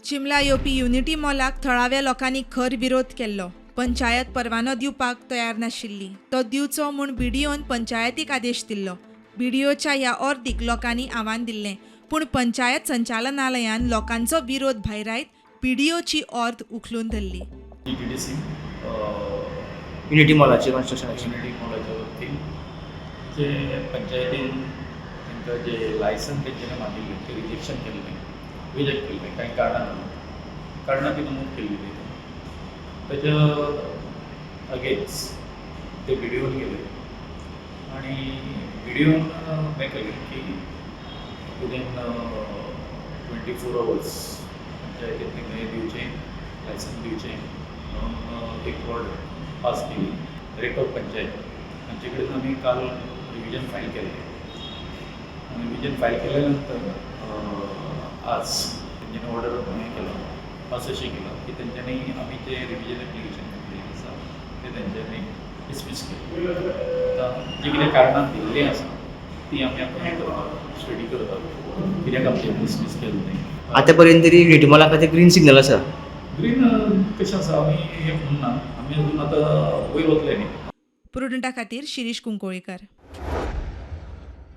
चिमला येवपी युनिटी मॉलाक थळाव्या लोकांनी खर विरोध केल्लो. पंचायत परवानो दिवपाक तयार नाशिल्ली. तो दिवचो म्हूण बीडीओन पंचायतीक आदेश दिल्लो. बीडीओच्या ह्या अर्दीक लोकांनी आव्हान दिल्लें, पूण पंचायत संचालनालयान लोकांचो विरोध भायर आयत बीडीओची अर्द उखलून धरली. TTDC युनिटी मॉलाचे कन्स्ट्रक्शन युनिटी मॉलाच्या वतीन जे पंचायतीन तांकां जे लायसन तेंच्यांनी मागिल्लें तें रिजेक्शन केल्लें, रिजेक्ट केल्लें कांय कारणां ती नमूद केल्ली ताच्या अगेन्स्ट ते बीडीओन गेले आनी बीडीओन हें केलें की विदीन 24 hours पंचायतीन तेंकां हें दिवचें, लायसन दिवचें म्हणून एक ऑर्डर पास केली. डायरेक्टर ऑफ पंचायत हांचे कडेन आमी काल रिविजन फायल केलें. रिविजन फायल केल्या नंतर आज तेंच्यांनी ऑर्डर हें केलो, पास अशें केलो की तेंच्यांनी आमी जे रिविजन एप्लिकेशन केल्लें आसा तें तेंच्यांनी डिसमीस केलें. आतां जी कितें कारणां दिल्लीं आसा ती आमी आतां हें करता, स्टडी करता कित्याक आमचें डिसमीस केलें तें. आतां पर्यंत तरी युनिटी मॉला खातीर ग्रीन सिग्नल आसा. ग्रीन कशें आसा आमी हें म्हणना, आमी अजून आतां वयर वतले न्ही. प्रुडंटा खातीर शिरीश कुंकोळीकर.